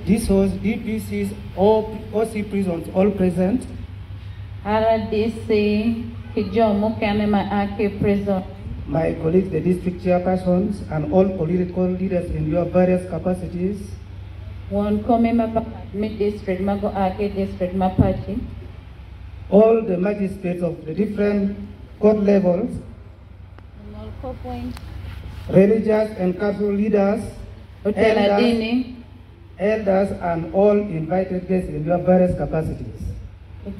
This was DPC's OC prisons all present. RDC Kijomo Kanema Ake prison. My colleagues, the district chairpersons, and all political leaders in your various capacities. One Komema Mid District, Mago Ake District, Mapachi. All the magistrates of the different court levels. Religious and cultural leaders. Elders, and all invited guests in your various capacities. On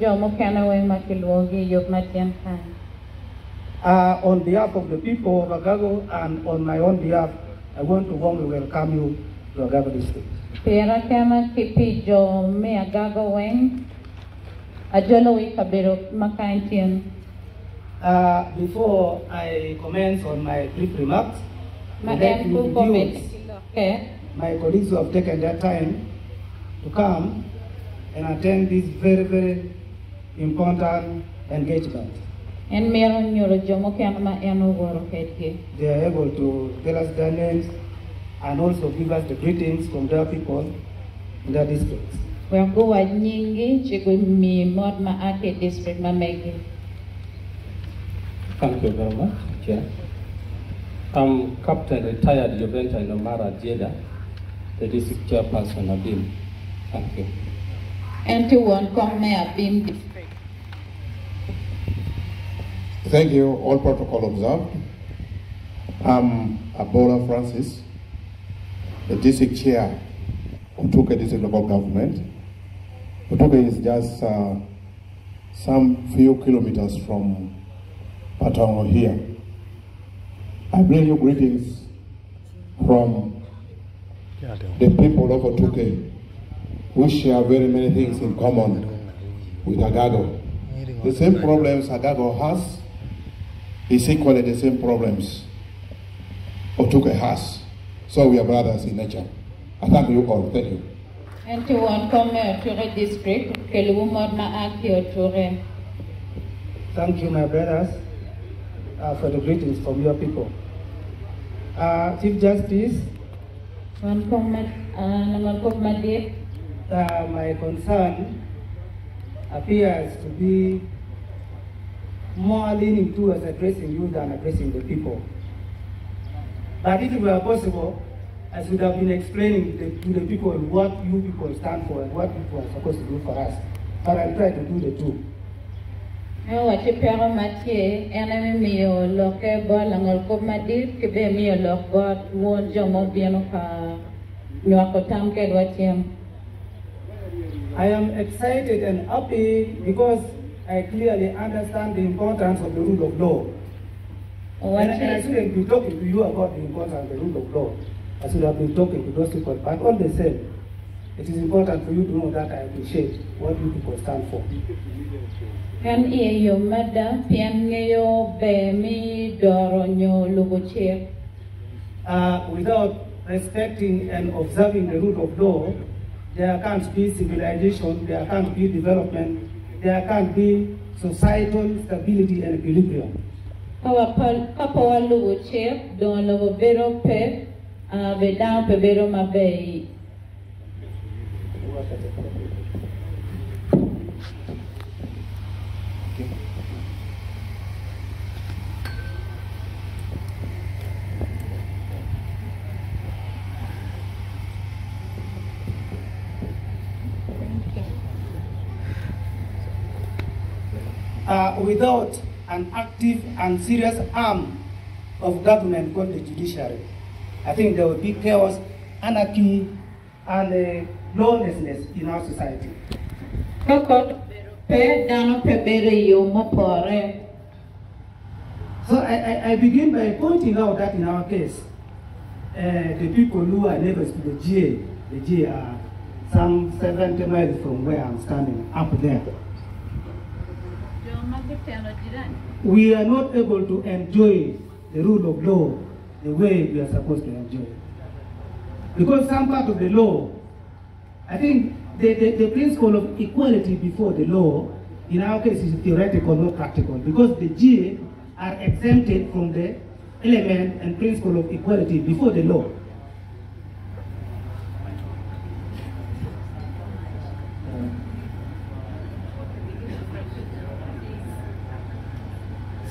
behalf of the people of Agago and on my own behalf, I want to warmly welcome you to Agago District. Before I commence on my brief remarks, my colleagues who have taken their time to come and attend this very, very important engagement. They are able to tell us their names and also give us the greetings from their people in their districts. Thank you very much, Chair. I'm Captain Retired Joventa Nomara Jeda, the district chairperson of BIM. Thank you. And to one come Mayor BIM district. Thank you. All protocol observed. I'm Abola Francis, the district chair of Tuke District Local Government. Tuke is just some few kilometers from Patango here. I bring you greetings from the people of Otuke, who share very many things in common with Agago. The same problems Agago has is equally the same problems Otuke has. So we are brothers in nature. I thank you all. Thank you. And to one come to the district, Thank you, my brothers, for the greetings from your people. Chief Justice, my concern appears to be more leaning towards addressing you than addressing the people. But if it were possible, I should have been explaining to the people what you people stand for and what people are supposed to do for us. But I'll try to do the two. I am excited and happy because I clearly understand the importance of the rule of law. And I shouldn't be talking to you about the importance of the rule of law. I should have been talking to those people. But all the same, it is important for you to know that I appreciate what you people stand for. Without respecting and observing the rule of law, there can't be civilization, there can't be development, there can't be societal stability and equilibrium. Without an active and serious arm of government called the judiciary, I think there will be chaos, anarchy, and lawlessness in our society. So I begin by pointing out that in our case, the people who are neighbors to the GA are some 70 miles from where I'm standing, up there. We are not able to enjoy the rule of law the way we are supposed to enjoy it. Because some part of the law, I think the principle of equality before the law, in our case, is theoretical, not practical. Because the GA are exempted from the element and principle of equality before the law.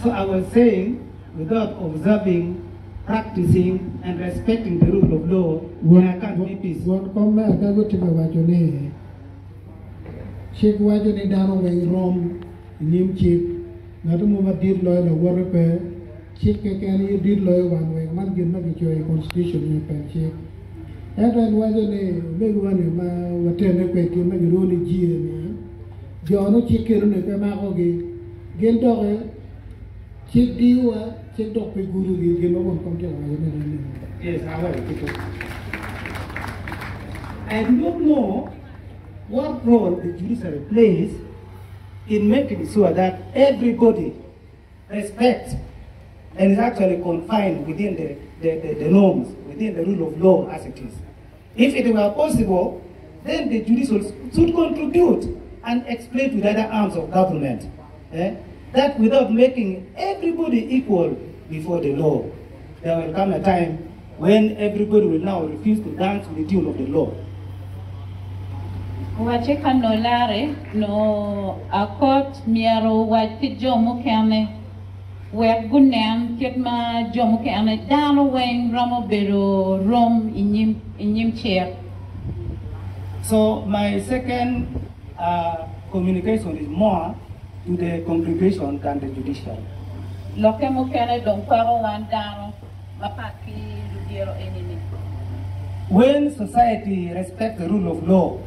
So I was saying, without observing, practicing, and respecting the rule of law, there can't be peace. One comment I got to go Check wajo ni dano weng rom nim chip ngatu mo madir loy la war pe chip ke kan yi dir loy wan weng man gin na ki choy constitution ni pen chip eta wajo ni be wan ma watene pe ki ma ro ni ji ni jono chip ke ro ne pe ma ko gi gen to ke chip diwa chip dok pe guru gi gen won kom te wajo ni. Yes, I will. I don't know what role the judiciary plays in making sure that everybody respects and is actually confined within the norms, within the rule of law as it is. If it were possible, then the judiciary should contribute and explain to the other arms of government that without making everybody equal before the law, there will come a time when everybody will now refuse to dance with the tune of the law. Wacheka no lare no akot miaro wati jomo kane wek gunen kitma jomo kane dano wen ramo bero rom inyim chair. So my second communication is more to the congregation than the judiciary. Loke mo kane don paro wan dano mapaki ludiero enini. When society respects the rule of law,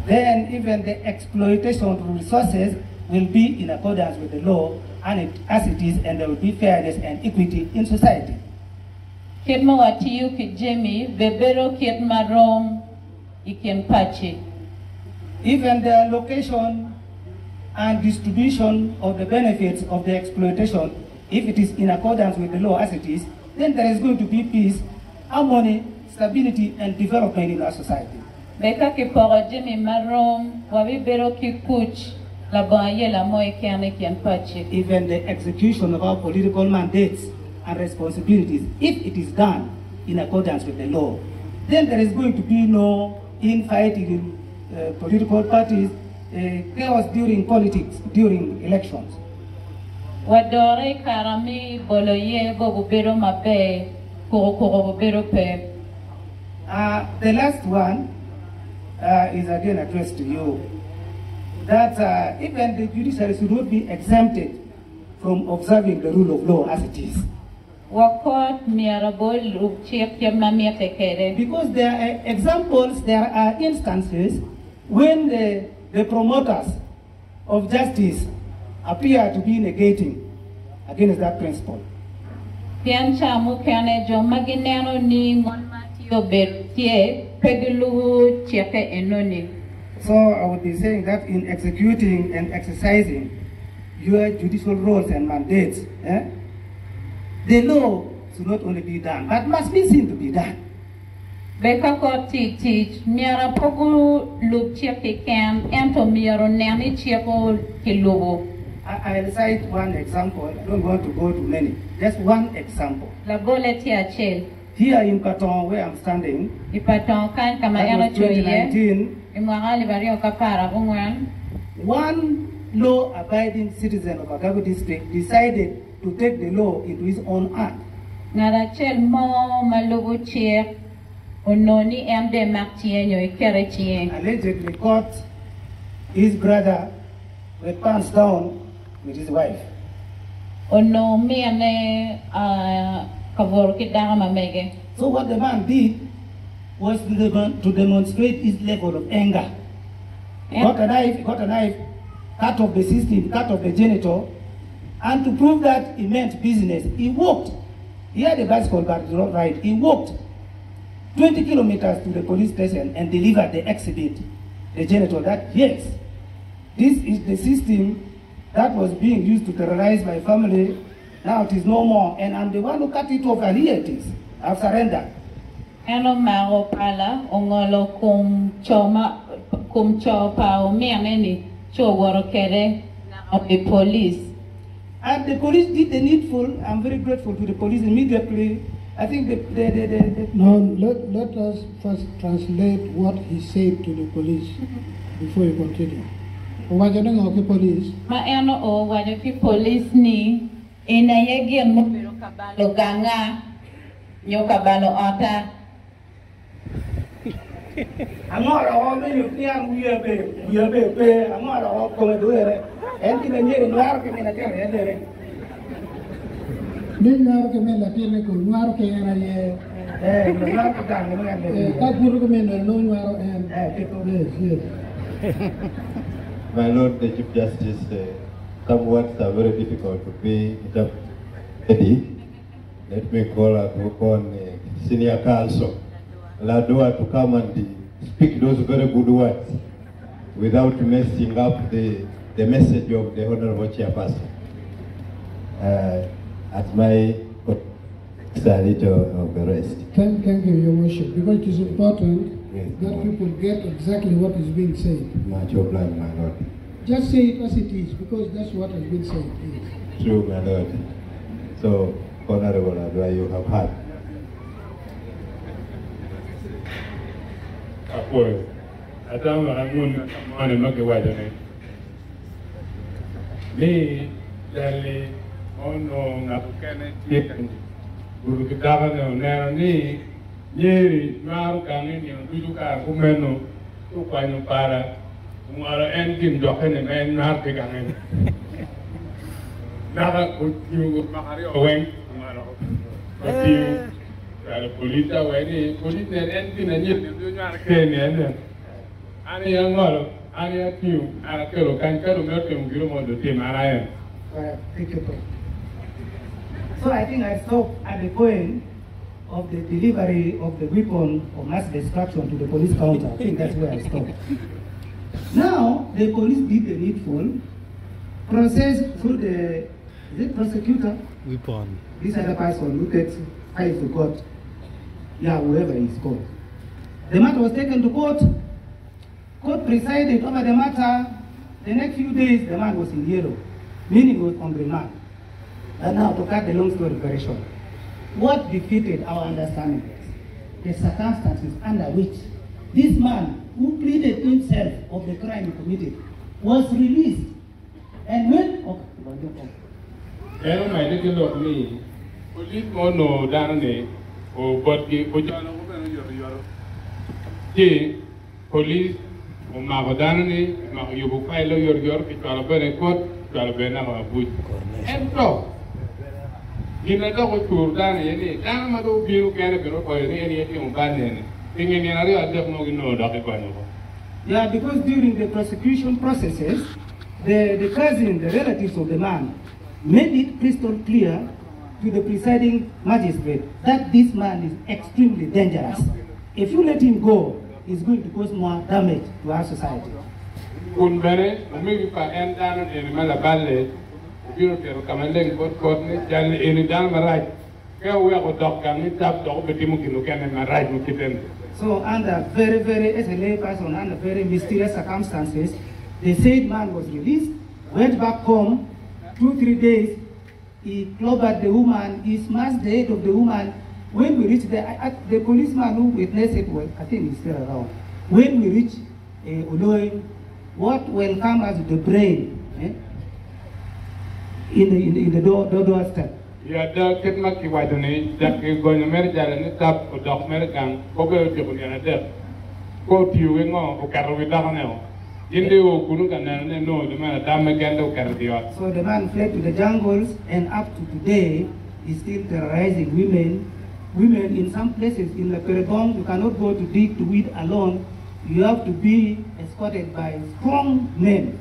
then even the exploitation of resources will be in accordance with the law and as it is, and there will be fairness and equity in society. Even the location and distribution of the benefits of the exploitation, if it is in accordance with the law as it is, then there is going to be peace, harmony, stability and development in our society. Even the execution of our political mandates and responsibilities, if it is done in accordance with the law, then there is going to be no infighting in political parties, chaos during politics, during elections. The last one is again addressed to you, that even the judiciary should not be exempted from observing the rule of law as it is. Because there are examples, there are instances when the promoters of justice appear to be negating against that principle. So I would be saying that in executing and exercising your judicial roles and mandates, the law should not only be done, but must be seen to be done. I'll cite one example. I don't want to go to many. Just one example. Here in Patong, where I'm standing, that was 2019, one law-abiding citizen of Acoli district decided to take the law into his own hand. Allegedly caught his brother with pants down with his wife. So what the man did was to demonstrate his level of anger. He got a knife, cut off the system, cut off the genital, and to prove that he meant business, he walked. He had a bicycle, but did not ride. He walked 20 kilometers to the police station and delivered the exhibit, the genital, that yes, this is the system that was being used to terrorize my family. Now it is no more, and I'm the one who cut it off, and here it is. I've surrendered. The police. And the police did the needful. I'm very grateful to the police immediately. I think Now let us first translate what he said to the police before you continue. Wajo na ngo ki police. Ma eno o wajo ki police ni ina yegi mo pero kabalo ganga nyo kabalo ota. Amora o me yo tiang uye amora o come duere. Enti na nyere noir ke me na tere dere. Ni noir ke me la tere ko noir ke era ye. Noir ke tang me ngale. Ka guru ke me no noir en. Yes. My Lord, the Chief Justice, some words are very difficult to be ready. Let me call upon Senior Counsel Ladua to come and speak those very good words without messing up the message of the Honorable Chairperson. At my salute of the rest. Thank you, Your Worship, because it is important that people get exactly what is being said. Much obliged, my Lord. Just say it as it is, because that's what has been said. True, my Lord. So, Honorable Adwa, you have heard. Acoli, I'm not going to me, Dali, ono ngapukene chicken. Guru kitaka ne ni nyeri maru kangin yang tuju ka kumeno tu kwanyo para ngara enkim dokene men nar ke kangin. Naka kuju makari oweng ngara. Tapi kalau polita weni polita enkim na nyeri tu nyar ke ne. Ani yang ngalo ani atiu ara kero kan kero merke ngiro modo timarayan. Thank you. So I think I stopped at the point of the delivery of the weapon of mass destruction to the police counter. I think that's where I stopped. Now, the police did the needful, processed through the prosecutor, weapon. This other person who takes files to court, whoever is called. The matter was taken to court. Court presided over the matter. The next few days, the man was in yellow, meaning he was on remand. And now, to cut the long story very short, what defeated our understanding is the circumstances under which this man, who pleaded himself of the crime he committed, was released. And when... My little of me, police mono dane, or but the police, or Mahodani, Mahubu Pilo, your Carabene court, Carabena, Wood. And so, in a double tour, Danny, Damado, Bill, Canada, or anything Banyan, thinking in a real definitely no Dr. Yeah, because during the prosecution processes, the cousin, the relatives of the man, made it crystal clear to the presiding magistrate that this man is extremely dangerous. If you let him go, it's going to cause more damage to our society. Kunbere, maybe for Andan and Malaballe, you can come and link both coordinates, and in the right. Here we are a dog, and it's up to Obetimuki, and my right with them. So, under very, as a lay person, under very mysterious circumstances, the said man was released, went back home, 2-3 days, he clobbered the woman, he smashed the head of the woman. When we reached the policeman who witnessed it, well, I think he's still around. When we reached Oloy, what will come as the brain in the doorstep. Yeah, the Kitmaki Wadoni, that is going to marry and tap or dog American, over to the go to you and go, carry with Dano. In the Okunukan and no, the man, Damagando carry. So the man fled to the jungles, and up to today, is still terrorizing women. Women in some places in the Perebong, you cannot go to dig to weed alone. You have to be escorted by strong men.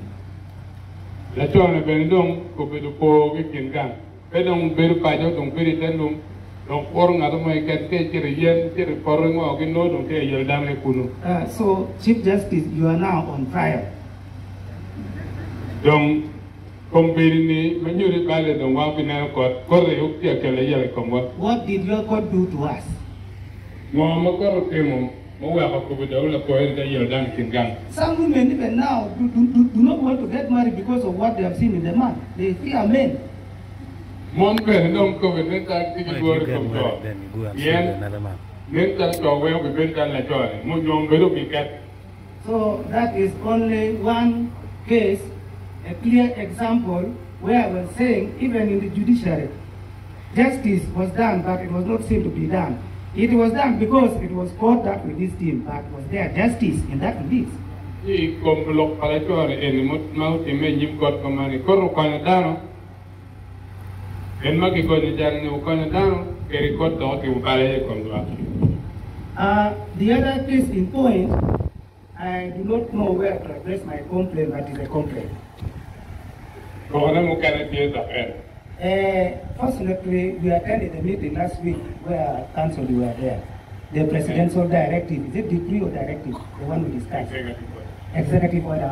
La Chona Benedong, Copedo, Wikin Gang. Pedong Beru Pajo, Don Peritendum, Don Porng, Adamai Cat, Yen, Porng, or Gino, Don Yaldame Kunu. So, Chief Justice, you are now on trial. Don Combirini, when you reply, Don Wapina Court, Corre, Uktia, Combo. What did your court do to us? Mamma Temo, Moa Copedo, Poet, Yaldan Gang. Some women, even now, do not want to get married because of what they have seen in the man. They fear men. Monbe non covenant activity work from God. Yen, mental to where we bent on la joy. Munjong bedo picat. So that is only one case a clear example where I was saying even in the judiciary, justice was done, but it was not seen to be done. It was done because it was caught that with this team, but was there justice in that release? The other case in point, I do not know where to address my complaint, but it's a complaint. Fortunately, we attended a meeting last week where council were there. The presidential directive, is it decree or directive? The one we discussed. Executive order.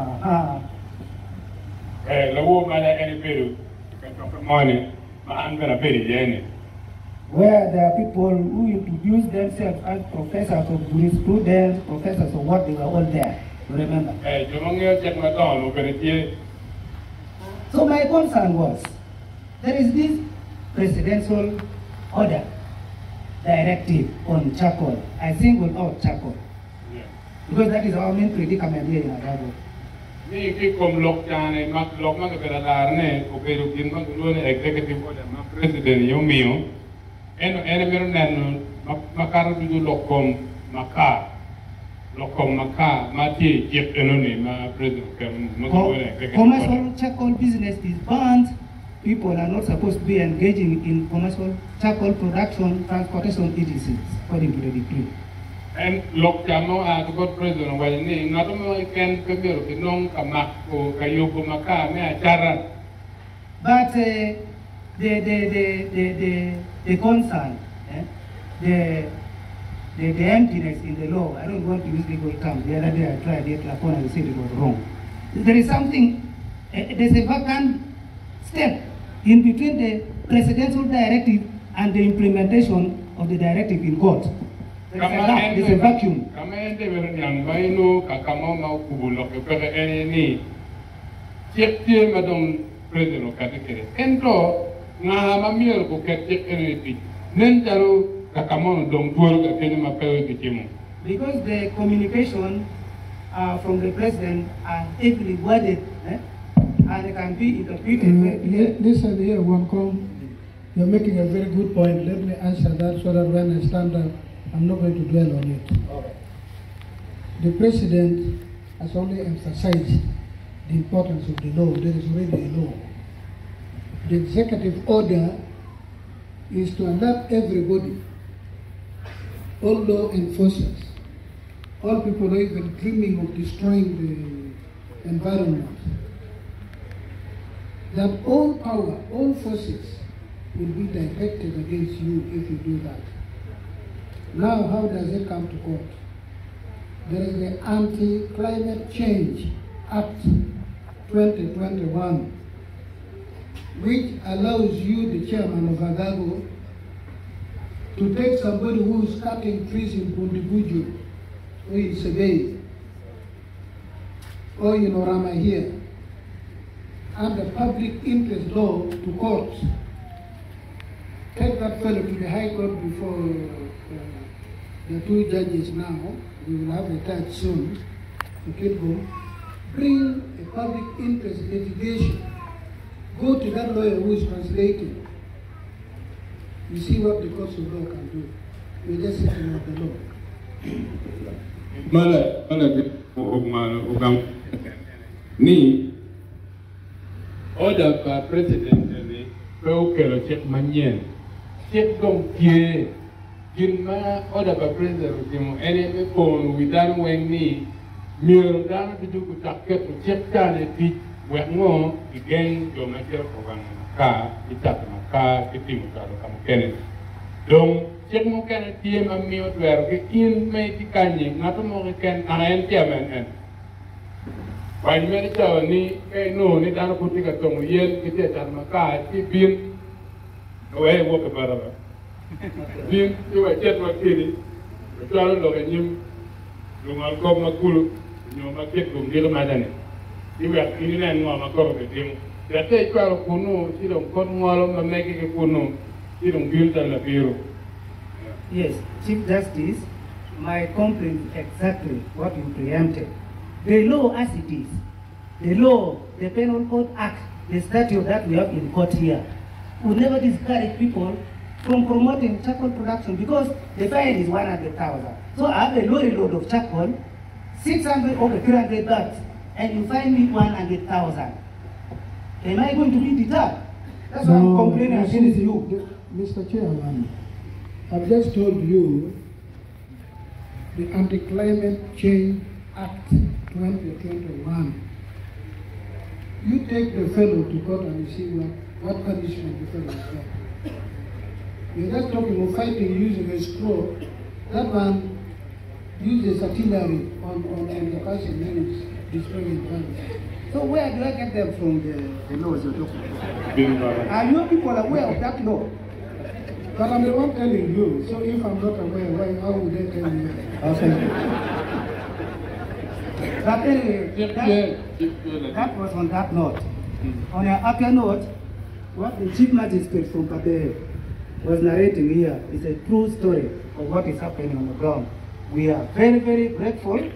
Where there are people who introduce themselves as professors of jurisprudence, professors of what, they were all there. You remember? So my concern was, there is this presidential order, directive on charcoal. I single out charcoal. Yeah. Because that is our main predicament here in Agabo. Executive order, president Yomio, and commercial charcoal business is banned. People are not supposed to be engaging in commercial charcoal production, transportation, etc., according to the decree. And Lokamo as God president, well, not only can prepare the non Kamako, Kayoko Maka, Chara. But the concern, the emptiness in the law, I don't want to use legal terms. The other day I tried it, Lapon, and said it was wrong. There is something, there's a vacant step in between the presidential directive and the implementation of the directive in court. There's a vacuum. Because the communication from the president are heavily worded, and it can be interpreted. Listen here, Wankom, you're making a very good point. Let me answer that so that when I stand up, I'm not going to dwell on it. Okay. The president has only emphasized the importance of the law. There is already a law. The executive order is to alert everybody, all law enforcers, all people who are even dreaming of destroying the environment, that all power, all forces will be directed against you if you do that. Now, how does it come to court? There is the Anti-Climate Change Act 2021, which allows you, the chairman of Agago, to take somebody who is cutting trees in Pundibuju, or in Sebei, or in Orama here, under public interest law to court. Take that fellow to the High Court before the two judges now. We will have a judge soon to keep going. Bring a public interest litigation. Go to that lawyer who is translating. You see what the courts of law can do. We're just sitting on the law. Ni order by president ni peukelo check manyen check dong tie kinma order by president kimo ene phone widan wen ni mir dan bidu ku taket check tane ti wengo igen do mater ko ban ka itak maka itim ka kam kene dong check mo kene tie ma mi otwer ke in me ti kanye ngato mo ken anaen tiamen en when many tell me, no, ni dana putting a tongue, yen, get and Makai, bin away walk about it. Bin, you were jet what kitty, the child of him, you will come a cool, you know, my kid will get a man. You were in and one of him. The take out of Kuno, she don't come all making a Kuno, she don't build a bureau. Yes, Chief Justice, my complaint is exactly what you preempted. The law as it is, the law, the Penal Code Act, the statute that we have in court here, would never discourage people from promoting charcoal production because the fine is 100,000. So I have a lorry load of charcoal, 600 or 300 bags, and you find me 100,000. Am I going to be deterred? That's why I'm complaining against you. Mr. Chairman, I've just told you the Anti-Climate Change Act 2021. You take the fellow to court and you see what punishment the fellow has got. You're just talking of fighting using a straw. That man uses artillery on the person who is destroying guns. So where do I get them from the laws you're talking about? Are you people aware of that law? But I'm the one telling you, so if I'm not aware, how would they tell you? But anyway, that was on that note. On a happier note, what the Chief Magistrate from Pate was narrating here is a true story of what is happening on the ground. We are very, very grateful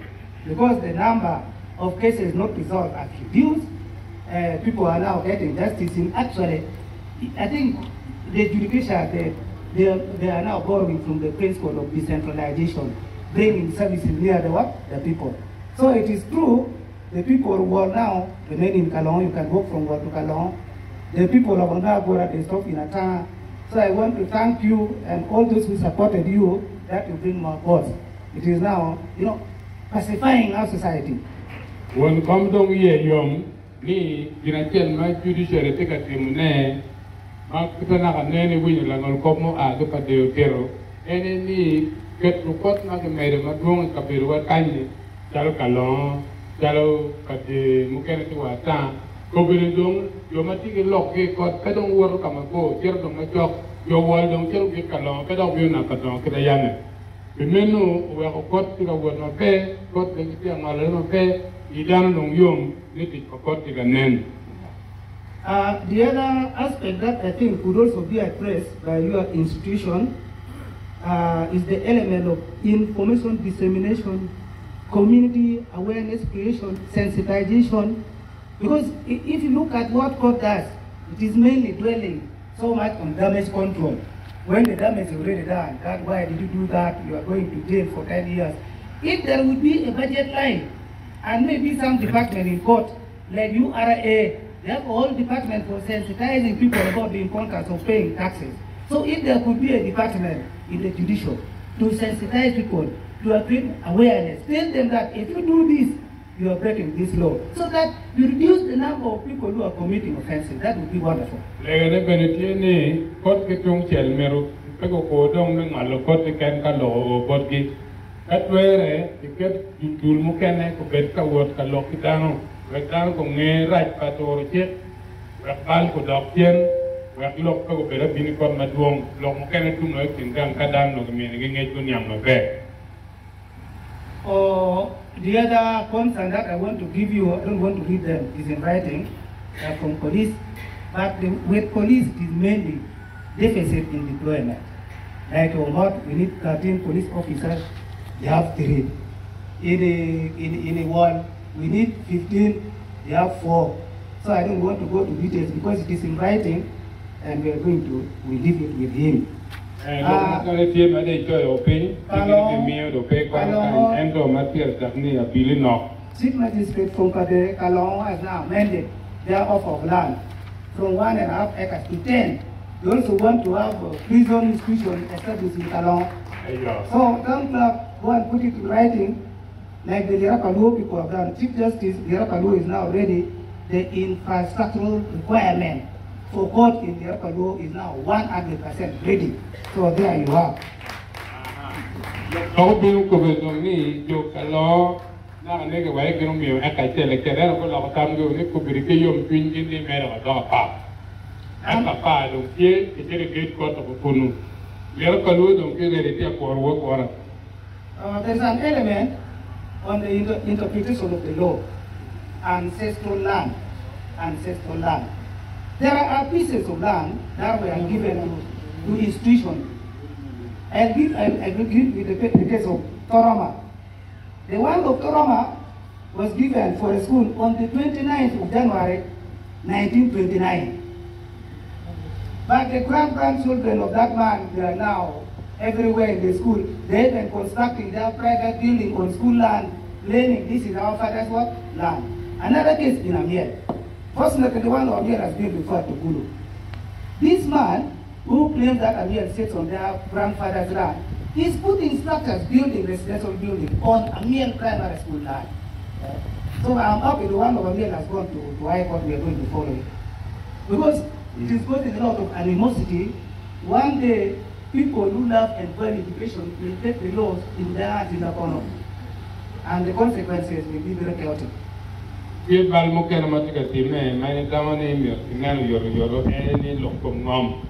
because the number of cases not resolved has reduced. People are now getting justice in actually, I think the judiciary, they are now borrowing from the principle of decentralization, bringing services near the people. So it is true, the people who are now remaining in Kalong, you can walk from Ward to Kalong. The people of Ondagora, they stop in Ata. So I want to thank you and all those who supported you that you bring more cause. It is now, pacifying our society. When come down here, young, me, my judiciary take a team, Makutana nene win langal komo a do kadeo kero. Ene ni get report na ke mere madong kabiru wa kanye. Jalo kalon, jalo kade mukene tu wata. Kobiru dong yo mati ke lok ke kot kadong wor kamako jero dong majok yo wal dong jero ke kalon kadong biu na kadong kada yane. Bimenu we ko kot ti ka wor na pe kot ke ti ngale na pe idan dong yom ni ti kot ti nen. The other aspect that I think could also be addressed by your institution is the element of information dissemination, community awareness creation, sensitization. Because if you look at what court does, it is mainly dwelling so much on damage control. When the damage is already done, that why did you do that? You are going to jail for 10 years. If there would be a budget line and maybe some department in court, like URA, they have all departments for sensitizing people about the importance of paying taxes. So if there could be a department in the judicial to sensitize people, to create awareness, tell them that if you do this, you are breaking this law, so that you reduce the number of people who are committing offenses. That would be wonderful. Wetan ko nge raj pator chet wakal ko dokien wak lok ko bera bini kon madwong lok mo kene tum no tingkan kadang no kemi nge ko nyam no be. The other concern that I want to give you, I don't want to read them, is in writing from police. But with police, it is mainly deficit in deployment. Like Omot, we need 13 police officers, they have 3. In a wall, we need 15, they have 4. So I don't want to go to details because it is in writing and we are going to, we leave it with him. Chief Magistrate from Kade, Kalong has now amended their offer of land from 1.5 acres to 10. They also want to have a prison institution established in Kalong. So don't go and put it in writing. Like the Lirakalu people have done. Chief Justice Lirakalu is now ready. The infrastructural requirement for court in Lirakalu is now 100% ready. So there you are. There's an element on the interpretation of the law, ancestral land. There are pieces of land that were given to institutions. I agree with the case of Toroma. The one of Toroma, was given for a school on the 29th of January 1929. But the grandchildren of that man, they are now everywhere in the school. They have been constructing their private building on school land, claiming this is our father's what? Land. Another case in Amiel. Fortunately, the one of Amiel has been referred to Gulu. This man, who claims that Amiel sits on their grandfather's land, is putting structures, building residential building on Amiel primary school land. So I'm happy the one of Amiel has gone to High Court. We are going to follow it. Because it is causing a lot of animosity. One day, people who love and value education will take the laws in their hands in the corner. And the consequences will be very chaotic. Ye bal mo ken ma tika time mane tamane mi ngano yoro eni lokko ngom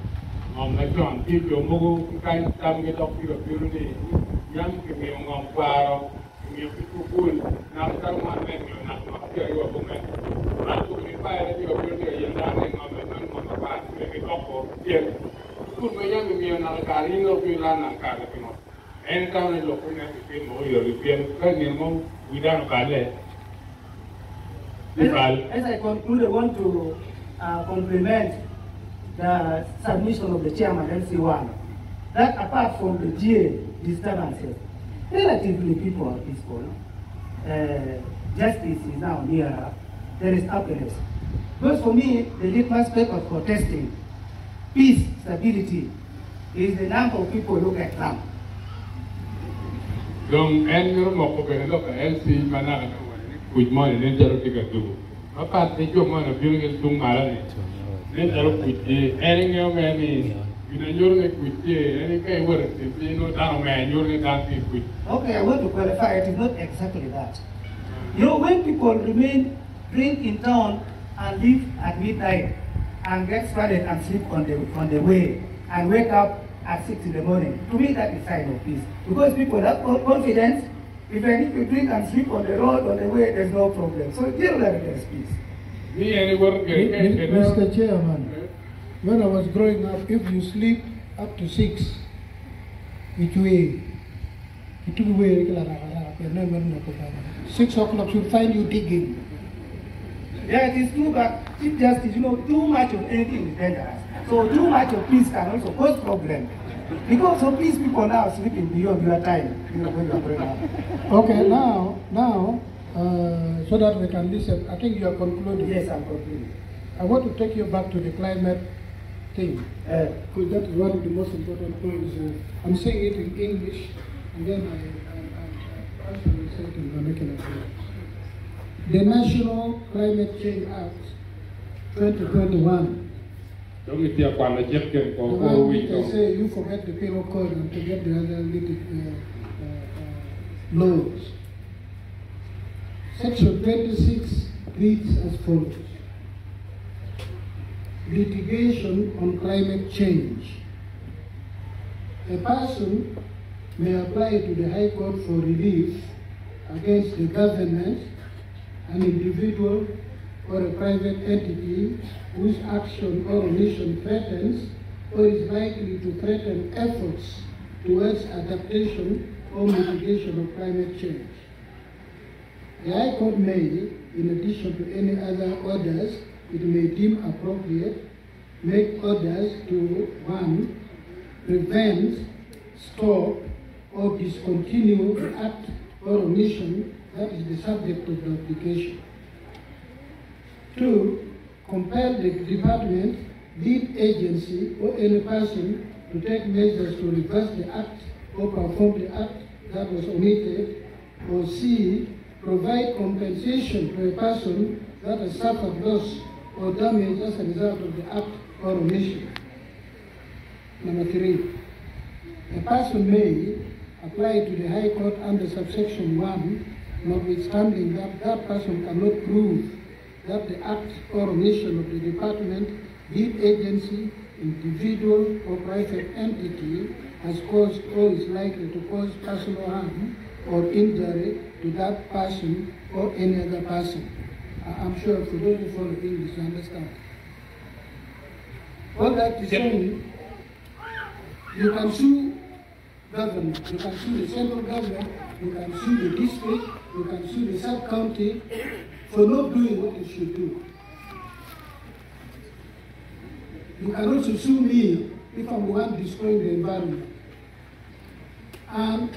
na ton ti jo mogo kan tam ge tok piro ni yam ke mi ngom paro mi ku kul na tar ma ne na ma ke yo bo men na ku mi pa re piro ni ye na ne ngom na ngom pa ke ko ye ku me yam mi na ka ri no pi la na ka ke no en ka ne lokko ne ti mo yo ri pien ka ni mo widano ka le. As I conclude, I want to compliment the submission of the chairman, LC1, that apart from the GA disturbances, relatively people are peaceful. Justice is now nearer. There is happiness. Because for me, the litmus paper for testing peace, stability, is the number of people who get Trump. Donc, en mo ko be lo ka LC manana with money, then tell you to do. My part, they go on a building to Malay. Then tell you with any young man is, you know, you're with any kind of work. If you know, down man, you're dancing with. Okay, I want to qualify, it is not exactly that. You know, when people drink in town and leave at midnight and get stranded and sleep on the way and wake up at 6 in the morning, to me that is a sign of peace. Because people have confidence. Even if you drink and sleep on the road, on the way, there's no problem. So generally, there's peace. Mr. Chairman, when I was growing up, if you sleep up to 6, it will 6 o'clock should find you digging. Yeah, it is true, but Chief Justice, you know, too much of anything is dangerous. So too much of peace can also cause problems. Because of peace, people now are sleeping beyond your time, you know, when you are growing up. Okay, now, so that we can listen, I think you are concluding. Yes, I'm concluding. I want to take you back to the climate thing. Because that is one of the most important points. I'm saying it in English, and then I will say it in vernacular. The National Climate Change Act 2021. Don't you say you forget the penal code and forget the other laws. Section 26 reads as follows. Litigation on climate change. A person may apply to the High Court for relief against the government, an individual, or a private entity whose action or omission threatens or is likely to threaten efforts towards adaptation or mitigation of climate change. The High Court may, in addition to any other orders it may deem appropriate, make orders to 1. Prevent, stop, or discontinue the act or omission that is the subject of the application. 2. Compel the department, lead agency, or any person to take measures to reverse the act or perform the act that was omitted. Or C. Provide compensation to a person that has suffered loss or damage as a result of the act or omission. Number 3. A person may apply to the High Court under subsection 1, notwithstanding that that person cannot prove that the act or omission of the department, lead agency, individual, or private entity has caused or is likely to cause personal harm or injury to that person or any other person. I'm sure for those who follow English, you understand. All that is saying, you can sue government. You can sue the central government, you can sue the district, you can sue the sub-county for not doing what it should do. You can also sue me if I'm the one destroying the environment. And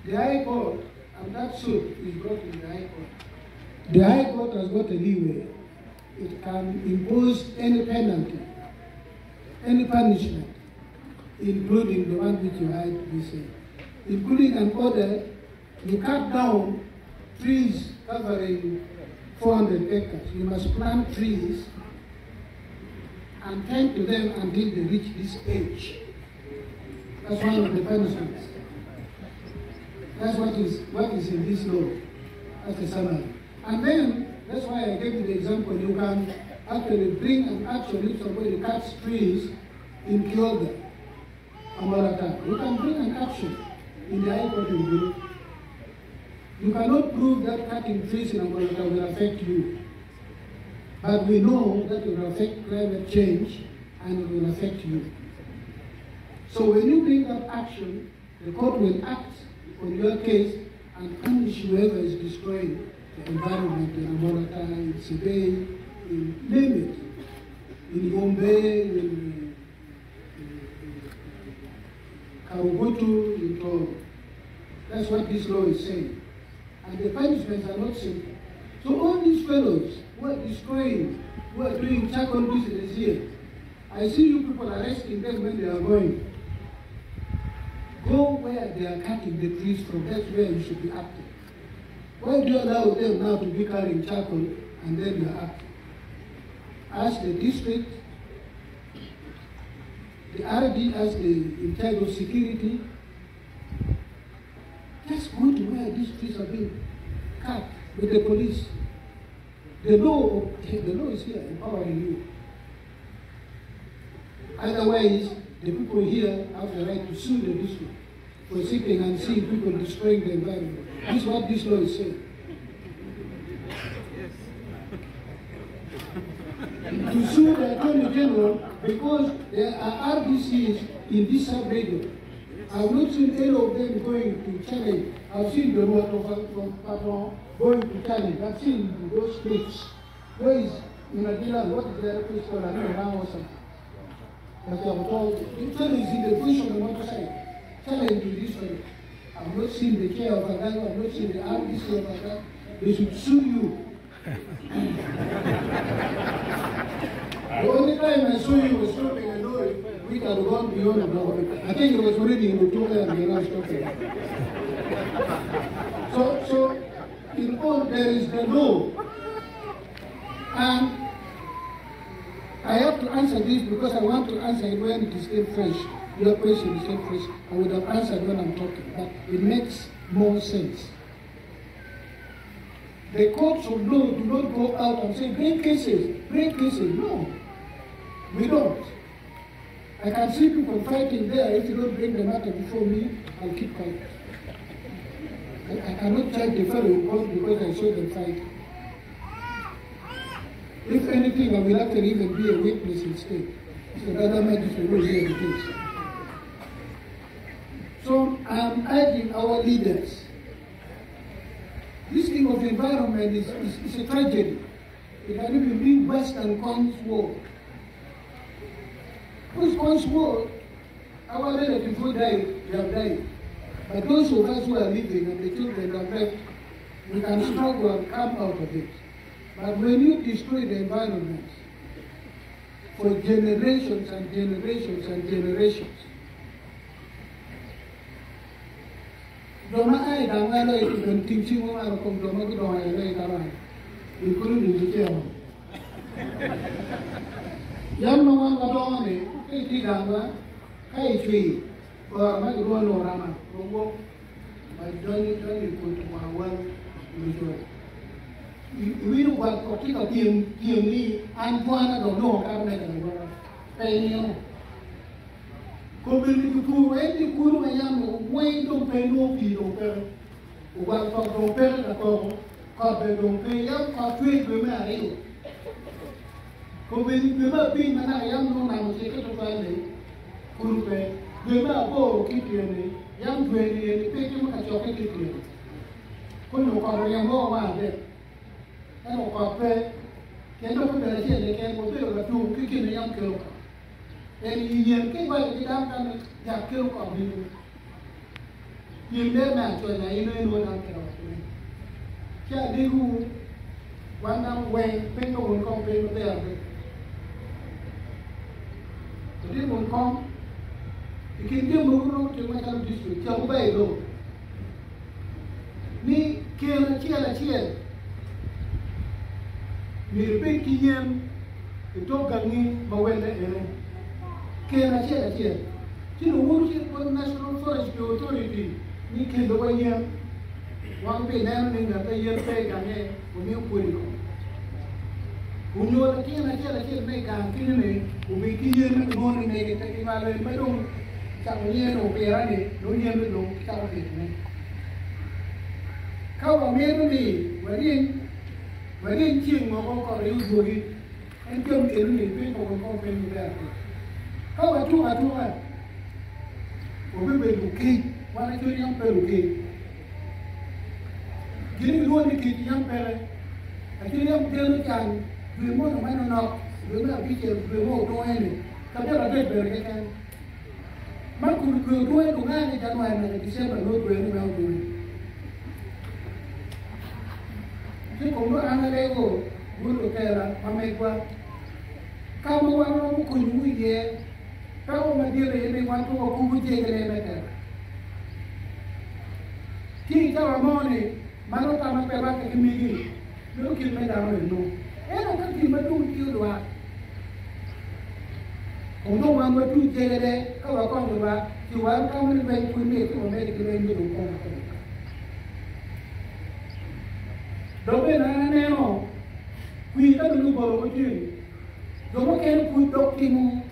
the High Court, and that suit is brought in the High Court. The High Court has got a leeway. It can impose any penalty, any punishment, including the one which you had said, including an order you cut down trees covering 400 acres. You must plant trees and tend to them until they reach this age. That's one of the punishments. That's what is in this law. That's the summary. And then, that's why I gave you the example, you can actually bring an action if somebody cuts trees in Kyoga, Amarata. You can bring an action in the High Court in Guru. You cannot prove that cutting trees in Amarata will affect you. But we know that it will affect climate change and it will affect you. So when you bring that action, the court will act on your case and punish whoever is destroying the environment in Amorata, in Sibey, in name it, in Gombe, in Karugutu, in Toro. That's what this law is saying. And the punishments are not simple. So all these fellows who are destroying, who are doing charcoal business here, I see you people arresting them when they are going. Go where they are cutting the trees from. That's where you should be acting. Why do you allow them now to be carrying charcoal and then you are acting? Ask the district, the RD as the in charge of security. Just go to where these trees are being cut with the police. The law is here empowering you. Otherwise, the people here have the right to sue the district for sitting and seeing people destroying the environment. This is what this law is saying. To sue the Attorney General because there are RDCs in this sub-region. I have not seen any of them going to challenge. I've seen the Patron going to challenge. I've seen those clips. Where is what is the place called? I don't know or something. But they were told, the fellow is in the bush on the motorcycle, challenging this fellow. I've not seen the chair of a guy, I've not seen the RDC of a guy. They should sue you. The only time I saw you was stopping a lorry, which had gone beyond the lorry. I think it was already in the toilet and you're not stopping. So, in all, there is the law. And I have to answer this because I want to answer it when it is still fresh. Your question is still fresh. I would have answered when I'm talking, but it makes more sense. The courts of law do not go out and say, bring cases. No, we don't. I can see people fighting there. If you don't bring the matter before me, I'll keep quiet. I cannot charge the fellow in court because I saw them fighting. If anything, I will actually even be a witness instead. So the other magistrate will hear the case. So I'm urging our leaders. This thing of environment is a tragedy. It can even be worse than Kong's War. Because Kong's War, our relatives who died, they have died. But those of us who are living and the children that are left, we can struggle and come out of it. But when you destroy the environment for generations and generations and generations, doma ay dangalo ito don tingsi mo ano kung doma ko doma ay karan including the chairman. Yan mga kadoma ni kay tiganga kay chui or may ruano rama rungo may doni ko tumawan ni we were particular team and one don't know how many pay community poor any poor mayam way don't pay no fee don't pay one for don't pay the call don't pay yam for trade we may community we be mana yam no na mo se to pay could pay Dwe ma ko kitiyeni, yang dwe ni pe ki ma choke kitiyeni. Ko no ko yang mo ma de. Ano ko pe kendo ko de che de ken ko pe la tu ki ni yang ko. En yen ke ba ki dam kan ya ke ko bi. Yin de ma cho na yin no na ke ro. Cha di gu wan nam we pe ko won ko pe no de. Jadi mungkin dia mungkin cuma kalau dispute, jauh baik loh. Ni kira cia, mirip kian itu gangi bawelnya ini. Kira cia, jadi urus pun National Forest Authority ni kira bawelnya, wang penan ni nggak tahu yang gangi, umi ukuri. Unyo kira naik gang kini ni, umi kian ni mohon ni kita malu macam cakap ni no pera ni, no ni no cakap ni. Kau amer ni, warin cing mau kau riu bui, enjom ni pun kau pen ni. Kau atu kan, umi beruki, mana tu yang beruki. Jadi luar ni kita yang per, akhirnya yang dia kan. Dua mau mana nak, dua nak bicara, dua mau doa ni. Tapi ada berbagai kan. Mak dua doa ni Januari ni Desember dua ni mau dua. Jadi kalau anak lego, guru kera, mama gua, kamu orang aku kunjungi dia, kamu mandiri ini waktu aku kunjungi dia mereka. Kita ramai ni, mana tamat perak kemigi, lu kita dah mahu. Eno kan kita tu dua. Untuk orang tu jadi kalau kau dua, jual kau ni baik pun ni tu mereka kena hidup kau. Dobe na neno, kita dulu baru kecil. Dobe kan kita kimu,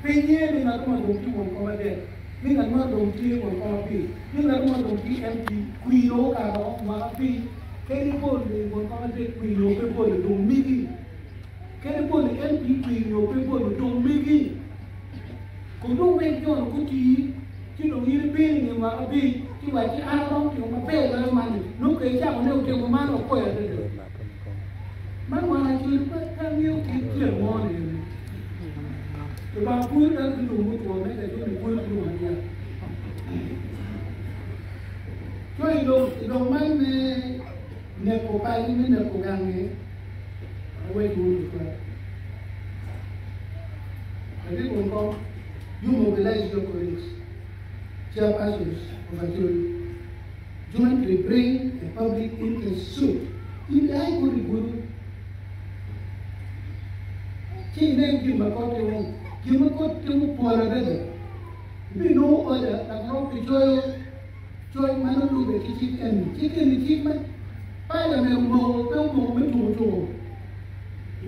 penye ni nak mana dokti pun kau ada, ni nak mana dokti pun kau ada, ni nak mana dokti MP, kuilo kau maafin. Kini pun ni pun kau ada kuilo pun dong migi. Kini pun ni MP kuilo pun dong migi. Kau dong megi orang kuti, cuma ini pilih ni maafin. Cuma si anak tu cuma pela mana, nuk kerja mana cuma mana kau ada tu. Mana cuma kan dia kerja mana ni. Sebab pun ada tu mutu mana tu pun tu mana. Jadi dong mana neko pagi ni neko gangi, awak dulu tu. Jadi kau you mobilize your colleagues, chairpersons of Acoli, jointly bring a public interest suit in the High Court Guru. Kini kimakot timu puara dada. We know other that no joy mana lu be kicik en kicik man. Pada me mo me tu.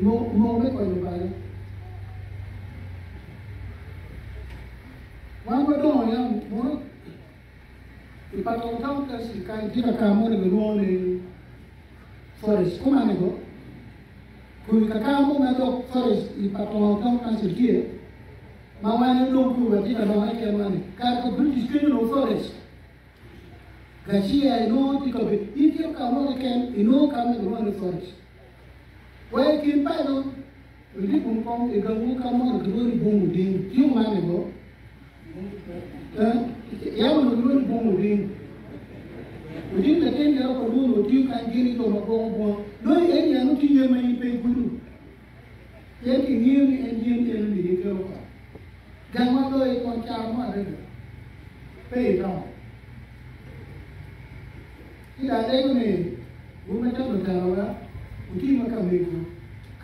Mo me ko ni bai. Wan ba do yang mo ipatong tang ka si kai dira kamu ni ruole forest kuma ne go. Kui kakamu ngato forest ipatong tang ka si kia. Mawani lo ku ba dira ba ke mani. Ka ko British Criminal Forest. Gashia ino tikobe ikio kamu ken ino kamu ruole forest. Wai kin pa do Udi pun igamu kamu ruole bungu ding. Tiu mane go. Yang menurut bumudin, udin nanti dia orang dulu tiu kan gini tu nak buang. Noi ini yang tu dia main pay guru. Yang ini engine ni dia kau. Gamma tu ikon camu ada. Pay tau. Tidak ada ni. Bukan cakap berjalan. Udi macam itu.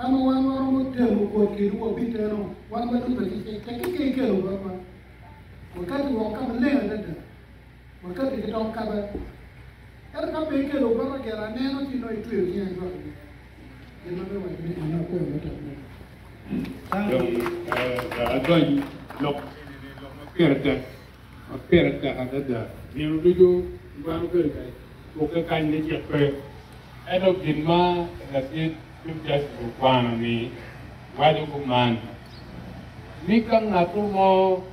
Kamu orang muda mukot kiri buat bitero. Orang baru berjaya. Tapi kau berapa? Wakati wakam leo dada, wakati kita wakaba, era kama ike lobara kera neno tino itu yang jual. Jangan lupa ini anak kau yang betul. Adoy lok perda ada. Ni dulu baru kerja. Bukan kan ni cepat. Ada jinma nasi juga bukan ni. Wajib kuman. Ni kan natu mo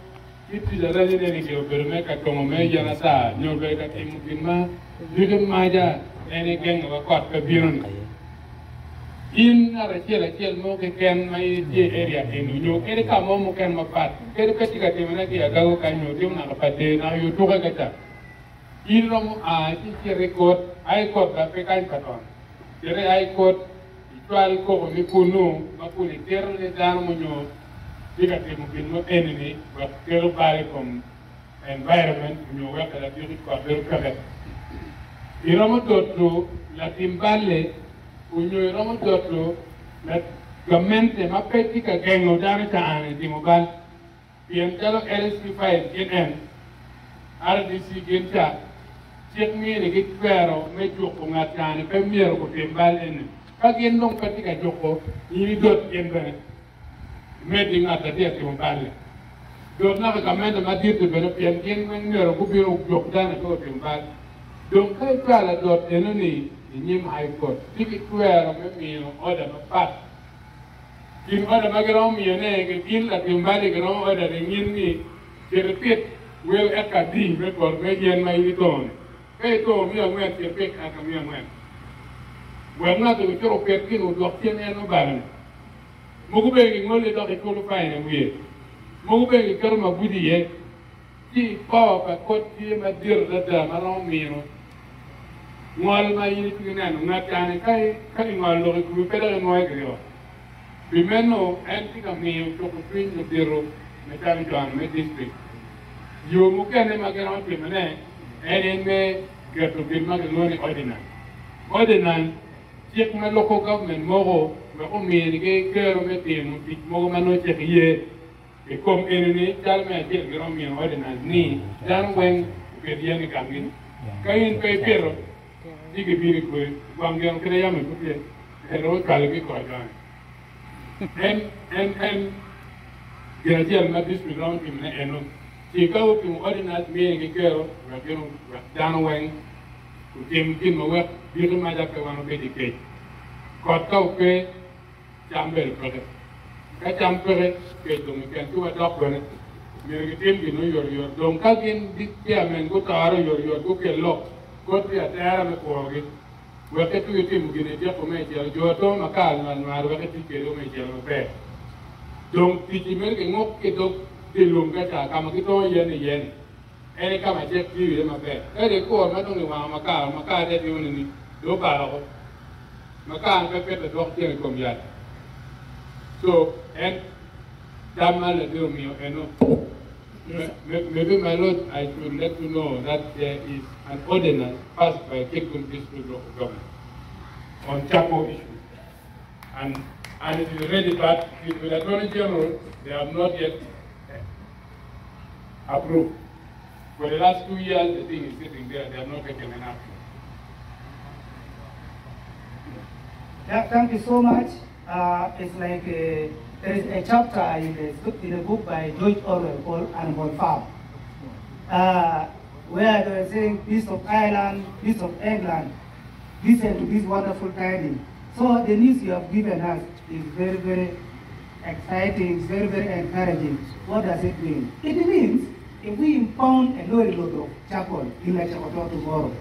itu jalan ini ke berme ka komo me jana sa nyobe ka timu kinma bikin maja ini geng wakot ke biron in ara chela mo ke ken mai je area enu nyo kere ka mo ken mapat kere ka tiga timena ki agago ka nyo tim na pate na yu to ka ta in rom a ti record ai ko ka pe kan paton kere ai ko itual ko mi kunu mapuni kero le dan mo nyo tiga timu kinmo enini wa kero bari kom environment nyo wa kala ti ko be ka ka iromo to la timbale unyo romo dotlo la gamente ma peti ka gengo dana ta ane di mobile yen talo LSP5 NN RDC genta cek mi ne git pero me joko ngatane pe miero ko tembal en ka gen non peti ka joko ni dot yen bene me di ngata dia ti mobile dot na ka gamente ma dir te bene yen gen men miero ko biro joko dana ko tembal donc kay kala dot enoni nyim high court tiki kwero me mio oda mapat kin oda magero mio ne ke kin la timbali gero oda de nyinni ke repeat wel akadi me kor me yen mai ni ton ke to mio ngwen ke pek aka mio ngwen wel na to choro pek kin o dok tien eno baran mo ko be ngol do ke ko lu fay ne wiye mo ko be ke ma budi ye ti pa pa ko ti ma dir da ma ro mio ngol ma yini tigina no ngatane kai ngol lo ku pedale no egrio bimeno antika mi to ko pin no diro me tani kan me district yo mu kene ma gara ti mene ene me gato bilma no ni ordinance chek ma local government mogo me ko mi ni ke kero me tinu bit mogo ma no chek ye e kom ene ni talme je gro mi ordinance ni dan wen ke diani kangin kain pe pero digi biri ko bangyan kre yame ko te ero kale ki ko dan en gradual ma dis program ki ne eno ti ka o ki ordinance me ki kero wa kero dan wen ko tim kin mo wa biri ma da ka wano be di ke ko ka o ke jambel ko ka jampere ke do mi kan tu wa dok ne me ki tim ki no yor don ka kin di ya men ko taro yor ko ke lo Koti atara me kuogi, wakati witi mugine dia kome jelo joto makal man mar wakati kelo me jelo pe. Dong tiji mer ke ngok ke dok dilung ka ta kama kito yen. Ene kama jek tiwi ma pe. Ere ko ma dong wa makal de di ni do ba ko. Makal pe pe dok tieng kom ya. So en damal de mio eno. Maybe, my Lord, I should let you know that there is an ordinance passed by Kekun District Local Government on Chapo issue. And it is ready, but with the Attorney General, they have not yet approved. For the last 2 years, the thing is sitting there, they have not taken an action. Yeah, thank you so much. It's like there is a chapter in a book by George Orwell called Animal Farm, where they were saying, Peace of Ireland, Peace of England, listen to this wonderful tidings. So the news you have given us is very, very exciting, it's very, very encouraging. What does it mean? It means if we impound a lorry load of charcoal in like Chakoto tomorrow,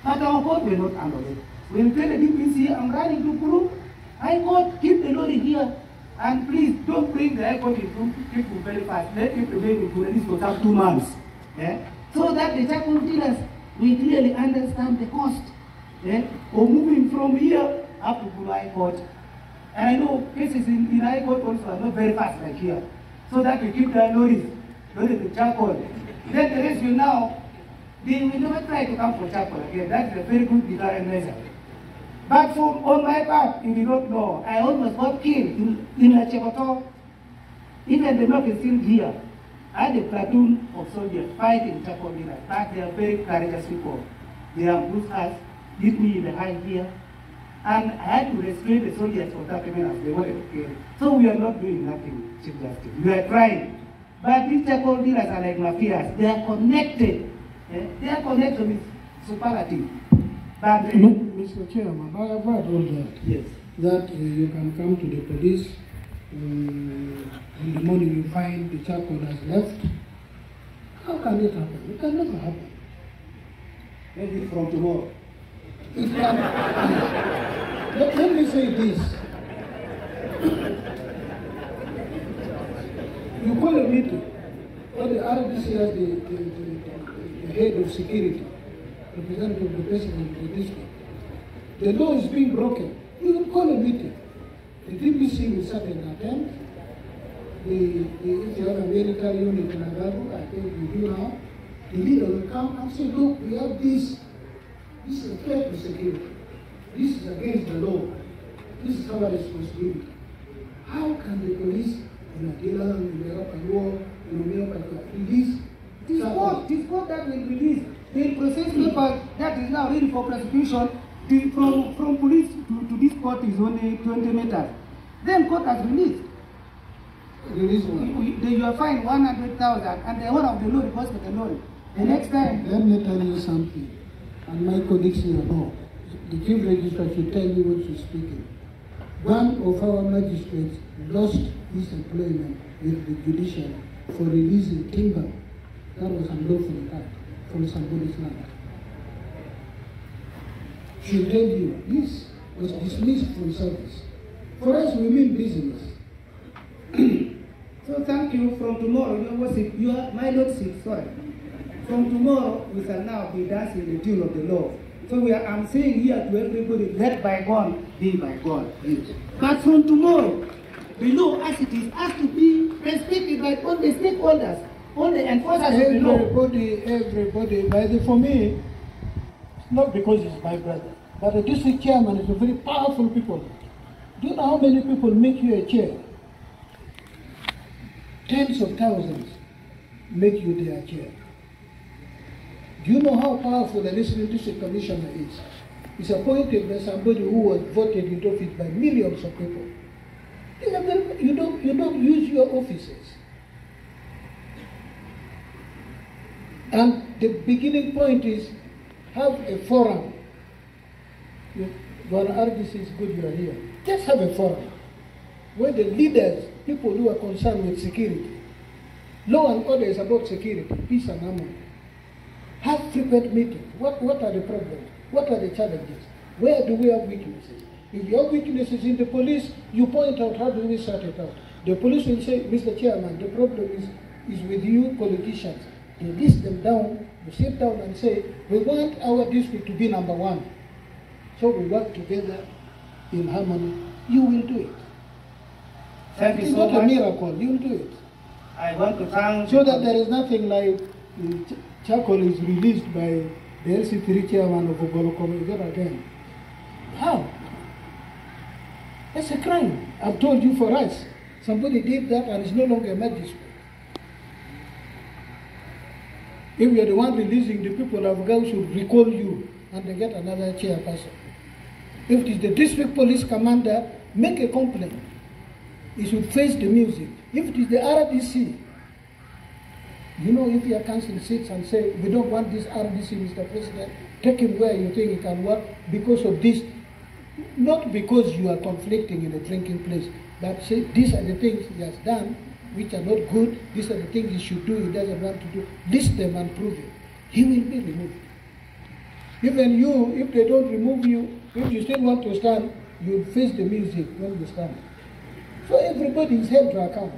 but our court will not handle it. We'll tell the DPC, I'm running to Kuru, I court, keep the lorry here. And please don't bring the airport into people very fast. Let people remain in at least for some 2 months. Yeah? So that the charcoal dealers will clearly understand the cost of moving from here up to High Court. And I know cases in High Court also are not very fast like here. So that we keep the lorries, the charcoal. Then the rest now, they will never try to come for charcoal again. That's a very good deterrent measure. But on my part, you do not know, I almost got killed in La Chekoto. Even the knock is still here. I had a platoon of soldiers fighting charcoal dealers, but they are very courageous people. They ambushed us, hit me in the high here, and I had to restrain the soldiers for 30 minutes. They wanted to kill. So we are not doing nothing, Chief Justice. We are trying. But these charcoal dealers are like mafias. They are connected. They are connected with superlative. But Mr. Chairman, I have heard all that. Yes. That you can come to the police in the morning you find the charcoal has left How can it happen? It can never happen. Maybe from tomorrow. It can. Let me say this. You call a meeting, or the RDC has the head of security, representative of the president of the district. The law is being broken. You will call a meeting. The DPC will certainly attend. If you have a medical unit in Agago, I think you do now, the leader will come and say, look, we have this. This is a threat to security. This is against the law. This is our responsibility. How can the police release? This court that will release, the process paper that is now ready for prosecution, from police to this court is only 20 meters. Then court has released. You are fined 100,000 and the owner of the lorry goes to the lorry. The next time. Let me tell you something, and my colleagues here know. The chief registrar should tell you what she's speaking. One of our magistrates lost his employment with the judiciary for releasing timber that was unlawfully cut from somebody's land. She'll tell you this was dismissed from service. For us, we mean business. So thank you. From tomorrow, you are my lordship, sorry. From tomorrow, we shall now be dancing the tune of the law. So I'm saying here to everybody, let bygone be bygone. But from tomorrow, the law as it is has to be respected by all the stakeholders, all the enforcers of the law. Everybody, for me, it's not because he's my brother, but the district chairman is a very powerful people. Do you know how many people make you a chair? Tens of thousands make you their chair. Do you know how powerful the listening district commissioner is? He's appointed by somebody who was voted into office by millions of people. You don't use your offices. And the beginning point is have a forum. When RDC is good, you are here. Just have a forum where the leaders, people who are concerned with security, law and order is about security, peace and harmony. Have frequent meetings. What are the problems? What are the challenges? Where do we have weaknesses? If you have weaknesses in the police, you point out how do we sort it out. The police will say, Mr. Chairman, the problem is with you politicians. You list them down, you sit down and say, we want our district to be number one. So we work together in harmony. You will do it. Thank you so much. It's not a miracle, you will do it. I want to thank so that there is nothing like Acoli is released by the LC3 chairman of Ogolokom again. How? That's a crime. I've told you for us. Somebody did that and is no longer a magistrate. If you're the one releasing, the people of Gao should recall you and they get another chairperson. If it is the district police commander, make a complaint. He should face the music. If it is the RDC, you know, if your council sits and say, we don't want this RDC, Mr. President, take him where you think he can work because of this. Not because you are conflicting in a drinking place, but say, these are the things he has done which are not good, these are the things he should do, he doesn't want to do. List them and prove it. He will be removed. Even you, if they don't remove you, if you still want to stand, you face the music when you stand. So everybody is held to account.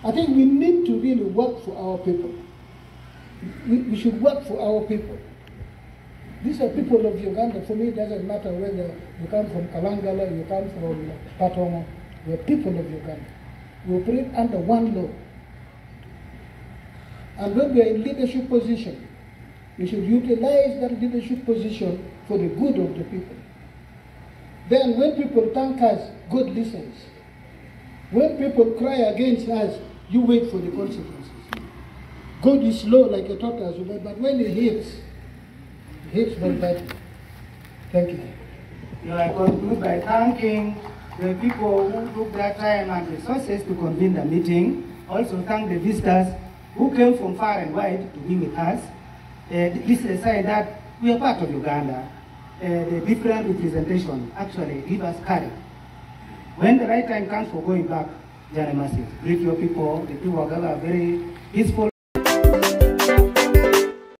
I think we need to really work for our people. We should work for our people. These are people of Uganda. For me, it doesn't matter whether you come from Kalangala, you come from Patongo. We're people of Uganda. We operate under one law. And when we are in leadership position, we should utilize that leadership position for the good of the people. Then when people thank us, God listens. When people cry against us, you wait for the consequences. God is slow like a tortoise, but when he hits very badly. Thank you. I conclude by thanking the people who took their time and resources to convene the meeting. Also thank the visitors who came from far and wide to be with us. This is a sign that we are part of Uganda. The different representation actually give us courage. When the right time comes for going back, Jana Massive. Greet your people. The people are very peaceful.